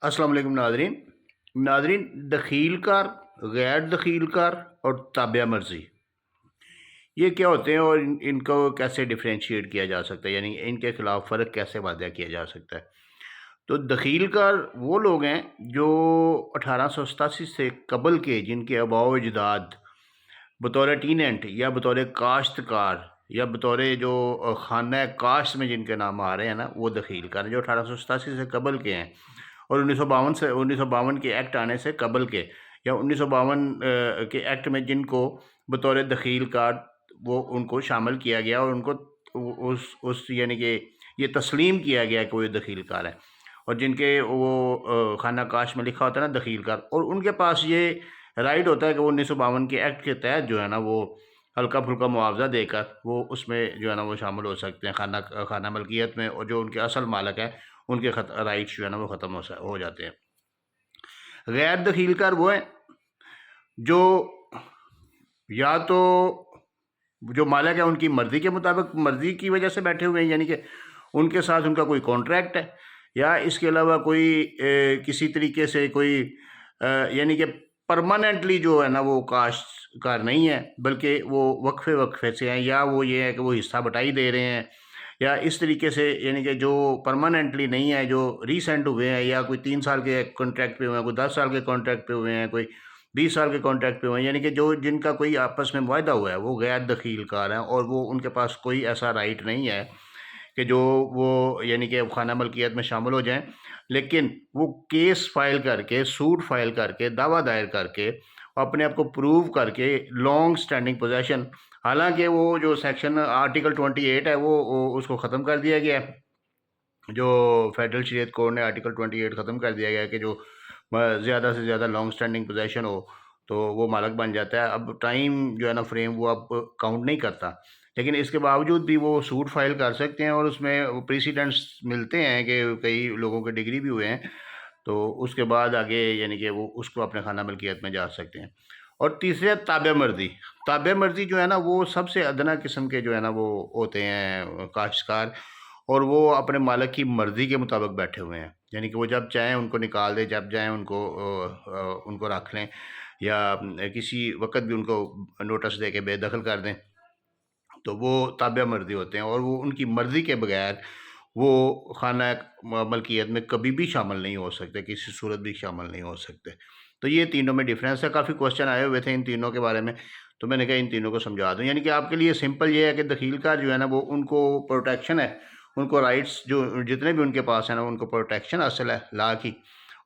السلام علیکم ناظرین دخیل کار، غیر دخیل کار اور تابع مرضی یہ کیا ہوتے ہیں اور ان کو کیسے ڈفرینشیٹ کیا جا سکتا ہے، یعنی ان کے خلاف فرق کیسے واضح کیا جا سکتا ہے؟ تو دخیل کار وہ لوگ ہیں جو 1887 سے قبل کے، جن کے آباء و اجداد بطور ٹیننٹ یا بطور کاشتکار یا بطور جو خانہ کاشت میں جن کے نام آ رہے ہیں نا، وہ دخیل کار ہیں جو 1887 سے قبل کے ہیں، اور 1952 کے ایکٹ آنے سے قبل کے، یا 1952 کے ایکٹ میں جن کو بطور دخیل کار وہ ان کو شامل کیا گیا اور ان کو یعنی کہ یہ تسلیم کیا گیا کہ وہ دخیل کار ہیں، اور جن کے وہ خانہ کاش میں لکھا ہوتا ہے نا دخیل کار، اور ان کے پاس یہ رائٹ ہوتا ہے کہ وہ 1952 کے ایکٹ کے تحت جو ہے نا وہ ہلکا پھلکا معاوضہ دے کر وہ اس میں جو ہے نا وہ شامل ہو سکتے ہیں خانہ ملکیت میں، اور جو ان کے اصل مالک ہیں ان کے رائٹس جو ہے نا وہ ختم ہو جاتے ہیں۔ غیر دخیل کار وہ ہیں جو یا تو جو مالک ہے ان کی مرضی کے مطابق، مرضی کی وجہ سے بیٹھے ہوئے ہیں، یعنی کہ ان کے ساتھ ان کا کوئی کانٹریکٹ ہے، یا اس کے علاوہ کوئی کسی طریقے سے کوئی یعنی کہ پرماننٹلی جو ہے نا وہ کاشت کار نہیں ہے، بلکہ وہ وقفے سے ہیں، یا وہ یہ ہے کہ وہ حصہ بٹائی دے رہے ہیں، یا اس طریقے سے، یعنی کہ جو پرماننٹلی نہیں ہے، جو ریسنٹ ہوئے ہیں، یا کوئی 3 سال کے کانٹریکٹ پہ ہوئے ہیں، کوئی 10 سال کے کانٹریکٹ پہ ہوئے ہیں، کوئی 20 سال کے کانٹریکٹ پہ ہوئے ہیں، یعنی کہ جن کا کوئی آپس میں معاہدہ ہوا ہے وہ غیر دخیل کار ہیں، اور وہ ان کے پاس کوئی ایسا رائٹ نہیں ہے کہ جو وہ یعنی کہ خانہ ملکیت میں شامل ہو جائیں، لیکن وہ کیس فائل کر کے، سوٹ فائل کر کے، دعویٰ دائر کر کے، اپنے آپ کو پروو کر کے لانگ سٹینڈنگ پوزیشن، حالانکہ وہ جو سیکشن آرٹیکل 28 ہے وہ اس کو ختم کر دیا گیا ہے، جو فیڈرل شریعت کورٹ نے آرٹیکل 28 ختم کر دیا گیا ہے کہ جو زیادہ سے زیادہ لانگ سٹینڈنگ پوزیشن ہو تو وہ مالک بن جاتا ہے۔ اب ٹائم جو ہے نا فریم وہ اب کاؤنٹ نہیں کرتا، لیکن اس کے باوجود بھی وہ سوٹ فائل کر سکتے ہیں، اور اس میں پریسیڈنٹس ملتے ہیں کہ کئی لوگوں کے ڈگری بھی ہوئے ہیں، تو اس کے بعد آگے یعنی کہ وہ اس کو اپنے خانہ ملکیت میں جا سکتے ہیں۔ اور تیسرے تابع مرضی جو ہے نا وہ سب سے ادنا قسم کے جو ہے نا وہ ہوتے ہیں کاشتکار، اور وہ اپنے مالک کی مرضی کے مطابق بیٹھے ہوئے ہیں، یعنی کہ وہ جب چاہیں ان کو نکال دیں، جب چاہیں ان کو رکھ لیں، یا کسی وقت بھی ان کو نوٹس دے کے بے دخل کر دیں، تو وہ تابع مرضی ہوتے ہیں، اور وہ ان کی مرضی کے بغیر وہ خانہ ملکیت میں کبھی بھی شامل نہیں ہو سکتے، کسی صورت بھی شامل نہیں ہو سکتے۔ تو یہ تینوں میں ڈیفرنس ہے۔ کافی کوسچن آئے ہوئے تھے ان تینوں کے بارے میں، تو میں نے کہا ان تینوں کو سمجھا دوں، یعنی کہ آپ کے لیے سمپل یہ ہے کہ دخیل کار جو ہے نا وہ ان کو پروٹیکشن ہے، ان کو رائٹس جو جتنے بھی ان کے پاس ہیں نا ان کو پروٹیکشن حاصل ہے لا کی،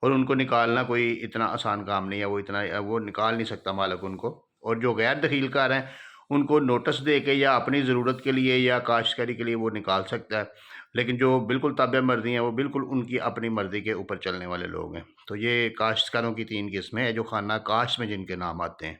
اور ان کو نکالنا کوئی اتنا آسان کام نہیں ہے، وہ نکال نہیں سکتا مالک ان کو۔ اور جو غیر دخیل کار ہیں ان کو نوٹس دے کے یا اپنی ضرورت کے لیے یا کاشتکاری کے لیے وہ نکال سکتا ہے، لیکن جو بالکل تابع مرضی ہیں وہ بالکل ان کی اپنی مرضی کے اوپر چلنے والے لوگ ہیں۔ تو یہ کاشتکاروں کی 3 قسمیں ہیں جو خانہ کاشت میں جن کے نام آتے ہیں۔